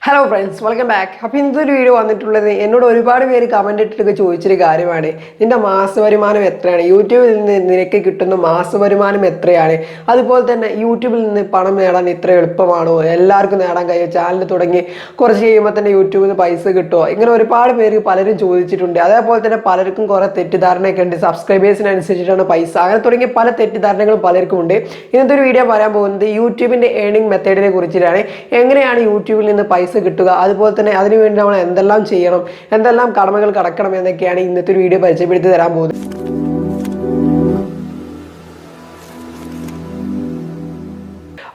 Hello friends, welcome back. അപ്പോൾ ഇന്നത്തെ ഒരു വീഡിയോ വന്നിട്ടുള്ളത് എന്നോട് ഒരുപാട് പേര് കമൻറ്റ് ഇട്ടിട്ടൊക്കെ ചോദിച്ചൊരു കാര്യമാണ്. നിൻ്റെ മാസ വരുമാനം എത്രയാണ്, യൂട്യൂബിൽ നിന്ന് നിനക്ക് കിട്ടുന്ന മാസ വരുമാനം എത്രയാണ്, അതുപോലെ തന്നെ യൂട്യൂബിൽ നിന്ന് പണം നേടാൻ ഇത്ര എളുപ്പമാണോ, എല്ലാവർക്കും നേടാൻ കഴിയും, ചാനൽ തുടങ്ങി കുറച്ച് കഴിയുമ്പോൾ തന്നെ യൂട്യൂബിൽ നിന്ന് പൈസ കിട്ടുമോ, ഇങ്ങനെ ഒരുപാട് പേര് പലരും ചോദിച്ചിട്ടുണ്ട്. അതേപോലെ തന്നെ പലർക്കും കുറേ തെറ്റിദ്ധാരണയൊക്കെ ഉണ്ട്, സബ്സ്ക്രൈബേഴ്സിനനുസരിച്ചിട്ടാണ് പൈസ, അങ്ങനെ തുടങ്ങിയ പല തെറ്റിദ്ധാരണകളും പലർക്കും ഉണ്ട്. ഇന്നത്തെ ഒരു വീഡിയോ പറയാൻ പോകുന്നത് യൂട്യൂബിൻ്റെ ഏണിംഗ് മെത്തേഡിനെ കുറിച്ചിട്ടാണ്. എങ്ങനെയാണ് യൂട്യൂബിൽ നിന്ന് പൈസ കിട്ടുക, അതുപോലെ തന്നെ അതിനുവേണ്ടി നമ്മൾ എന്തെല്ലാം ചെയ്യണം, എന്തെല്ലാം കടമകൾ കടക്കണം എന്നൊക്കെയാണ് ഇന്നത്തെ ഒരു വീഡിയോ പരിചയപ്പെടുത്തി തരാൻ പോകുന്നത്.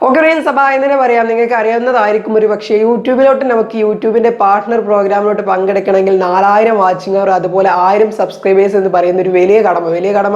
ഓക്കെ ഫ്രണ്ട്സ്, അപ്പോൾ എന്ന് പറയാം, നിങ്ങൾക്ക് അറിയാവുന്നതായിരിക്കും ഒരു പക്ഷേ യൂട്യൂബിലോട്ട് നമുക്ക് യൂട്യൂബിൻ്റെ പാർട്ട്ണർ പ്രോഗ്രാമിലോട്ട് പങ്കെടുക്കണമെങ്കിൽ 4000 വാച്ചിങ് അവർ, അതുപോലെ 1000 സബ്സ്ക്രൈബേഴ്സ് എന്ന് പറയുന്ന ഒരു വലിയ കടമ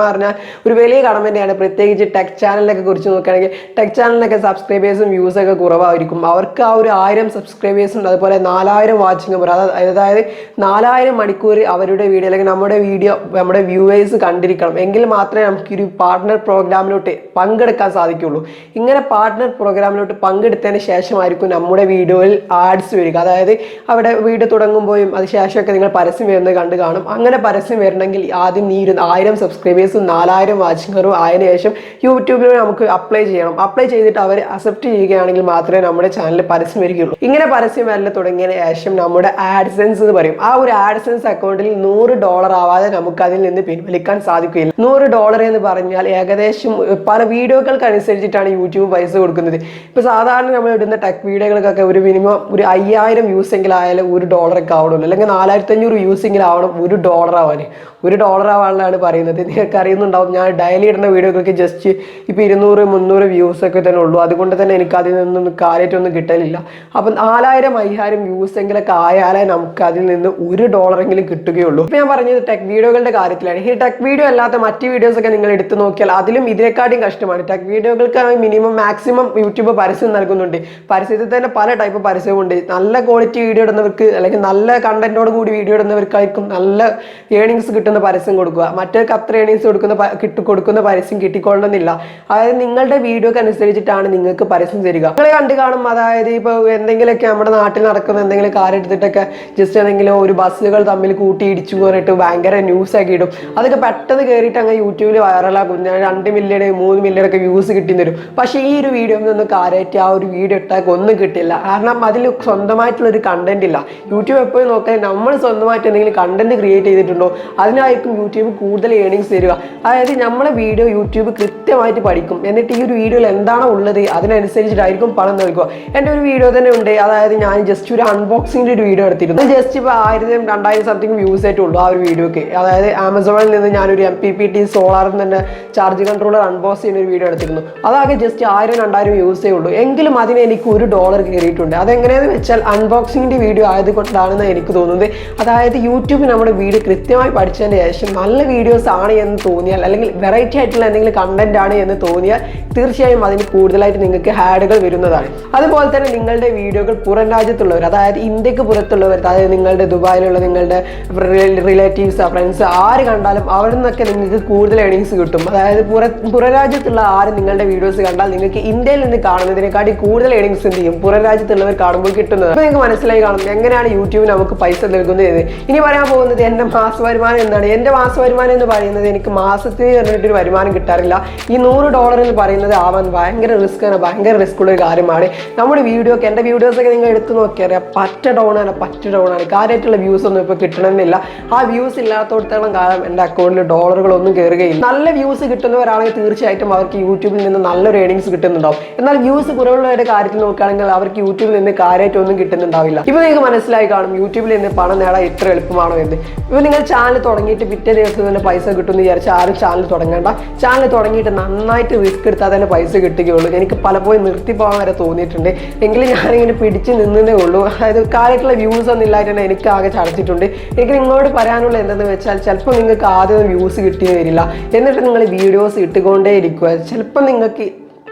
പറഞ്ഞാൽ ഒരു വലിയ കടമ തന്നെയാണ്. പ്രത്യേകിച്ച് ടെക് ചാനലിനൊക്കെ കുറിച്ച് നോക്കുകയാണെങ്കിൽ ടെക് ചാനലിനൊക്കെ സബ്സ്ക്രൈബേഴ്സും വ്യൂസൊക്കെ കുറവായിരിക്കും. അവർക്ക് ആ ഒരു 1000 സബ്സ്ക്രൈബേഴ്സും അതുപോലെ 4000 വാച്ചിങ് അവർ, അതായത് 4000 മണിക്കൂർ അവരുടെ വീഡിയോ അല്ലെങ്കിൽ നമ്മുടെ വ്യൂവേഴ്സ് കണ്ടിരിക്കണം, എങ്കിൽ മാത്രമേ നമുക്കൊരു പാർട്ട്ണർ പ്രോഗ്രാമിലോട്ട് പങ്കെടുക്കാൻ സാധിക്കുള്ളൂ. ഇങ്ങനെ പാർട്ട്ണർ പ്രോഗ്രാമിലോട്ട് പങ്കെടുത്തതിന് ശേഷമായിരിക്കും നമ്മുടെ വീഡിയോയിൽ ആഡ്സ് വരിക. അതായത് അവിടെ വീഡിയോ തുടങ്ങുമ്പോഴും അത് ശേഷമൊക്കെ നിങ്ങൾ പരസ്യം വരുന്നത് കണ്ട് കാണും. അങ്ങനെ പരസ്യം വരണമെങ്കിൽ ആദ്യം 1000 സബ്സ്ക്രൈബേഴ്സും 4000 വാച്ചിങ്ങറും ആയതിനു ശേഷം യൂട്യൂബിൽ നമുക്ക് അപ്ലൈ ചെയ്യണം. അപ്ലൈ ചെയ്തിട്ട് അവർ അക്സെപ്റ്റ് ചെയ്യുകയാണെങ്കിൽ മാത്രമേ നമ്മുടെ ചാനലിൽ പരസ്യം വരികയുള്ളൂ. ഇങ്ങനെ പരസ്യം വരൽ തുടങ്ങിയതിന് ശേഷം നമ്മുടെ ആഡ്സെൻസ് എന്ന് പറയും, ആ ഒരു ആഡ്സെൻസ് അക്കൗണ്ടിൽ $100 ആവാതെ നമുക്ക് അതിൽ നിന്ന് പിൻവലിക്കാൻ സാധിക്കുകയില്ല. $100 എന്ന് പറഞ്ഞാൽ ഏകദേശം പല വീഡിയോകൾക്ക് അനുസരിച്ചിട്ടാണ് യൂട്യൂബ് പൈസ കൊടുക്കുന്നത്. ഇപ്പോൾ സാധാരണ നമ്മൾ ഇടുന്ന ടെക് വീഡിയോകൾക്കൊക്കെ ഒരു മിനിമം ഒരു 5000 വ്യൂസ് എങ്കിലും ആയാലും $1 ആവണമല്ലോ, അല്ലെങ്കിൽ 4500 വ്യൂസ് എങ്കിലും ആവണം $1 ആവാൻ. $1 ആവാനാണ് പറയുന്നത്. നിങ്ങൾക്ക് അറിയുന്നുണ്ടാവും, ഞാൻ ഡെയിലി ഇടുന്ന വീഡിയോകൾക്ക് ജസ്റ്റ് ഇപ്പോൾ 200-300 വ്യൂസ് ഒക്കെ തന്നെ ഉള്ളൂ. അതുകൊണ്ട് തന്നെ എനിക്ക് അതിൽ നിന്നൊന്നും കാര്യമായിട്ടൊന്നും കിട്ടലില്ല. അപ്പം 4000-5000 വ്യൂസ് എങ്കിലൊക്കെ ആയാലേ നമുക്ക് അതിൽ നിന്ന് $1 എങ്കിലും കിട്ടുകയുള്ളൂ. ഇപ്പം ഞാൻ പറഞ്ഞത് ടെക് വീഡിയോകളുടെ കാര്യത്തിലാണ്. ഈ ടെക് വീഡിയോ അല്ലാത്ത മറ്റ് വീഡിയോസൊക്കെ നിങ്ങൾ എടുത്തു നോക്കിയാൽ അതിലും ഇതിനെക്കാട്ടിയും കഷ്ടമാണ്. ടെക് വീഡിയോകൾക്ക് മാക്സിമം യൂട്യൂബ് പരസ്യം നൽകുന്നുണ്ട്. പരസ്യത്തിൽ തന്നെ പല ടൈപ്പ് പരസ്യമുണ്ട്. നല്ല ക്വാളിറ്റി വീഡിയോ ഇടുന്നവർക്ക് അല്ലെങ്കിൽ നല്ല കണ്ടന്റോട് കൂടി വീഡിയോ ഇടുന്നവർക്കായിരിക്കും നല്ല ഏണിങ്സ് കിട്ടുന്ന പരസ്യം കൊടുക്കുക. മറ്റൊക്കെ അത്ര ഏണിങ്സ് കൊടുക്കുന്ന പരസ്യം കിട്ടിക്കൊള്ളണമെന്നില്ല. അതായത് നിങ്ങളുടെ വീഡിയോക്ക് അനുസരിച്ചിട്ടാണ് നിങ്ങൾക്ക് പരസ്യം തരിക. നിങ്ങൾ കണ്ടു കാണും, അതായത് ഇപ്പോൾ എന്തെങ്കിലുമൊക്കെ നമ്മുടെ നാട്ടിൽ നടക്കുന്ന എന്തെങ്കിലും കാര്യം എടുത്തിട്ടൊക്കെ ജസ്റ്റ് എന്തെങ്കിലും ഒരു ബസ്സുകൾ തമ്മിൽ കൂട്ടി ഇടിച്ചു പോയിട്ട് ഭയങ്കര ന്യൂസ് ആക്കി ഇടും. അതൊക്കെ പെട്ടെന്ന് കയറിയിട്ട് അങ്ങ് യൂട്യൂബിൽ വൈറലാകും. 2 മില്യൺ 3 മില്യൺ ഒക്കെ വ്യൂസ് കിട്ടി തരും. പക്ഷേ ഈ ഒരു വീഡിയോ ഒന്നും കാര്യമായിട്ട് ആ ഒരു വീഡിയോ ഇട്ടാൽ ഒന്നും കിട്ടില്ല. കാരണം അതിൽ സ്വന്തമായിട്ടുള്ളൊരു കണ്ടന്റ് ഇല്ല. യൂട്യൂബ് എപ്പോഴും നോക്കാൻ നമ്മൾ സ്വന്തമായിട്ട് എന്തെങ്കിലും കണ്ടന്റ് ക്രിയേറ്റ് ചെയ്തിട്ടുണ്ടോ അതിനായിരിക്കും യൂട്യൂബ് കൂടുതൽ ഏണിങ്സ് തരിക. അതായത് നമ്മളെ വീഡിയോ യൂട്യൂബ് കൃത്യമായിട്ട് പഠിക്കും. എന്നിട്ട് ഈ ഒരു വീഡിയോയിൽ എന്താണോ ഉള്ളത് അതിനനുസരിച്ചിട്ടായിരിക്കും പണം നൽകുക. എൻ്റെ ഒരു വീഡിയോ തന്നെ ഉണ്ട്, അതായത് ഞാൻ ജസ്റ്റ് ഒരു അൺബോക്സിങ്ങിൻ്റെ ഒരു വീഡിയോ എടുത്തിരുന്നു. ജസ്റ്റ് ഇപ്പോൾ 1000-2000 സംതിങ് വ്യൂസ് ആയിട്ടുള്ളൂ ആ ഒരു വീഡിയോക്ക്. അതായത് ആമസോണിൽ നിന്ന് ഞാനൊരു MPPT സോളാറിൽ തന്നെ ചാർജ് കൺട്രോളർ അൺബോക്സ് ചെയ്യുന്ന ഒരു വീഡിയോ എടുത്തിരുന്നു. അതാകെ ജസ്റ്റ് 1000-2000 വ്യൂസേ ഉള്ളൂ. എങ്കിലും അതിന് എനിക്ക് $1 കയറിയിട്ടുണ്ട്. അതെങ്ങനെയാണെന്ന് വെച്ചാൽ അൺബോക്സിങ്ങിൻ്റെ വീഡിയോ ആയതുകൊണ്ടാണെന്ന് എനിക്ക് തോന്നുന്നത്. അതായത് യൂട്യൂബ് നമ്മുടെ വീഡിയോ കൃത്യമായി പഠിച്ചതിന് ശേഷം നല്ല വീഡിയോസ് ആണ് എന്ന് തോന്നിയാൽ, അല്ലെങ്കിൽ വെറൈറ്റി ആയിട്ടുള്ള എന്തെങ്കിലും കണ്ടന്റ് ആണ് എന്ന് തോന്നിയാൽ തീർച്ചയായും അതിന് കൂടുതലായിട്ട് നിങ്ങൾക്ക് ആഡുകൾ വരുന്നതാണ്. അതുപോലെ തന്നെ നിങ്ങളുടെ വീഡിയോകൾ പുറം രാജ്യത്തുള്ളവർ, അതായത് ഇന്ത്യക്ക് പുറത്തുള്ളവർ, അതായത് നിങ്ങളുടെ ദുബായിലുള്ള നിങ്ങളുടെ റിലേറ്റീവ്സ് ഫ്രണ്ട്സ് ആര് കണ്ടാലും അവിടെ നിന്നൊക്കെ നിങ്ങൾക്ക് കൂടുതൽ ഏണിങ്സ് കിട്ടും. അതായത് പുറം രാജ്യത്തുള്ള ആര് നിങ്ങളുടെ വീഡിയോസ് കണ്ടാൽ നിങ്ങൾക്ക് ഇന്ത്യയിൽ നിന്ന് കാണുന്നതിനെക്കാട്ടി കൂടുതൽ ഏണിങ്സ് എന്ത് ചെയ്യും, പുറം രാജ്യത്തുള്ളവർ കാണുമ്പോൾ കിട്ടുന്നത്. അപ്പോൾ നിങ്ങൾക്ക് മനസ്സിലായി കാണും എങ്ങനെയാണ് യൂട്യൂബ് നമുക്ക് പൈസ നൽകുന്നത്. ഇനി പറയാൻ പോകുന്നത് എൻ്റെ മാസ വരുമാനം എന്താണ്. എൻ്റെ മാസ വരുമാനം എന്ന് പറയുന്നത് എനിക്ക് മാസത്തിൽ പറഞ്ഞിട്ടൊരു വരുമാനം കിട്ടാറില്ല. ഈ $100 എന്ന് പറയുന്നത് ആവാൻ ഭയങ്കര റിസ്ക്കാണ്, ഭയങ്കര റിസ്ക്കുള്ള ഒരു കാര്യമാണ്. നമ്മുടെ വീഡിയോക്ക് എൻ്റെ വീഡിയോസൊക്കെ നിങ്ങൾ എടുത്ത് നോക്കിയറിയാം, പറ്റ ഡൗൺ ആണ്. കാര്യമായിട്ടുള്ള വ്യൂസ് ഒന്നും ഇപ്പോൾ കിട്ടണമെന്നില്ല. ആ വ്യൂസ് ഇല്ലാത്തോടത്തോളം കാലം എൻ്റെ അക്കൗണ്ടിൽ ഡോളറുകളൊന്നും കയറുകയില്ല. നല്ല വ്യൂസ് കിട്ടുന്നവരാണെങ്കിൽ തീർച്ചയായിട്ടും അവർക്ക് യൂട്യൂബിൽ നിന്ന് നല്ലൊരു ഏണിങ്സ് കിട്ടുന്നുണ്ടാവും. എന്നാൽ വ്യൂസ് കുറവുള്ളവരുടെ കാര്യത്തിൽ നോക്കുകയാണെങ്കിൽ അവർക്ക് യൂട്യൂബിൽ നിന്ന് കാര്യമായിട്ടൊന്നും കിട്ടുന്നുണ്ടാവില്ല. ഇപ്പോൾ നിങ്ങൾക്ക് മനസ്സിലായി കാണും യൂട്യൂബിൽ നിന്ന് പണം നേടാൻ ഇത്ര എളുപ്പമാണോ എന്ന്. ഇപ്പോൾ നിങ്ങൾ ചാനൽ തുടങ്ങിയിട്ട് പിറ്റേ ദിവസം തന്നെ പൈസ കിട്ടുമെന്ന് വിചാരിച്ചാൽ ആരും ചാനൽ തുടങ്ങേണ്ട. ചാനൽ തുടങ്ങിയിട്ട് നന്നായിട്ട് റിസ്ക് എടുത്താൽ തന്നെ പൈസ കിട്ടുകയുള്ളൂ. എനിക്ക് പലപ്പോഴും നിർത്തിപ്പോകാൻ വരെ തോന്നിയിട്ടുണ്ട്. എങ്കിലും ഞാനിങ്ങനെ പിടിച്ച് നിന്നേ ഉള്ളൂ. അതായത് കാര്യമായിട്ടുള്ള വ്യൂസ് ഒന്നും ഇല്ലായിട്ട് തന്നെ എനിക്ക് ആകെ ചടച്ചിട്ടുണ്ട്. എനിക്ക് നിങ്ങളോട് പറയാനുള്ള എന്തെന്ന് വെച്ചാൽ, ചിലപ്പോൾ നിങ്ങൾക്ക് ആദ്യം വ്യൂസ് കിട്ടിയെന്ന് വരില്ല, എന്നിട്ട് നിങ്ങൾ വീഡിയോസ് ഇട്ടുകൊണ്ടേ ഇരിക്കുക. ചിലപ്പോൾ നിങ്ങൾക്ക്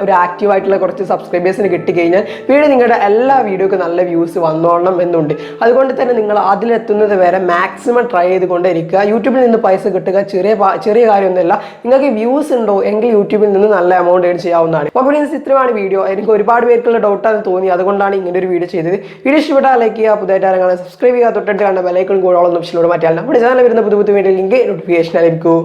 ഒരു ആക്റ്റീവ് ആയിട്ടുള്ള കുറച്ച് സബ്സ്ക്രൈബേഴ്സിന് കിട്ടിക്കഴിഞ്ഞാൽ വീഡിയോ നിങ്ങളുടെ എല്ലാ വീഡിയോക്കും നല്ല വ്യൂസ് വന്നോളണം എന്നുണ്ട്. അതുകൊണ്ട് തന്നെ നിങ്ങൾ അതിലെത്തുന്നത് വരെ മാക്സിമം ട്രൈ ചെയ്തുകൊണ്ടിരിക്കുക. യൂട്യൂബിൽ നിന്ന് പൈസ കിട്ടുക ചെറിയ കാര്യമൊന്നുമല്ല. നിങ്ങൾക്ക് വ്യൂസ് ഉണ്ടോ എങ്കിൽ യൂട്യൂബിൽ നിന്ന് നല്ല എമൗണ്ട് ഏൺ ചെയ്യാവുന്നതാണ്. അപ്പോൾ ഫ്രണ്ട്സ്, ഇത്രയാണ് വീഡിയോ. എനിക്ക് ഒരുപാട് പേർക്കുള്ള ഡൗട്ടാണെന്ന് തോന്നി, അതുകൊണ്ടാണ് ഇങ്ങനെ ഒരു വീഡിയോ ചെയ്തത്. വീഡിയോ ഇഷ്ടപ്പെട്ടാൽ ലൈക്ക് ചെയ്യുക, പുതിയതായിട്ട് ആരെങ്കിലും സബ്സ്ക്രൈബ് ചെയ്യുക, തൊട്ടടുത്ത് കാണുന്ന ബെലൈക്കൺ കൂടെ ഓപ്ഷനിലൂടെ മാറ്റിയാൽ നമ്മുടെ ചാനൽ വരുന്ന പുതിയ വീഡിയോ ലിങ്ക് നോട്ടിഫിക്കേഷൻ ലഭിക്കൂ.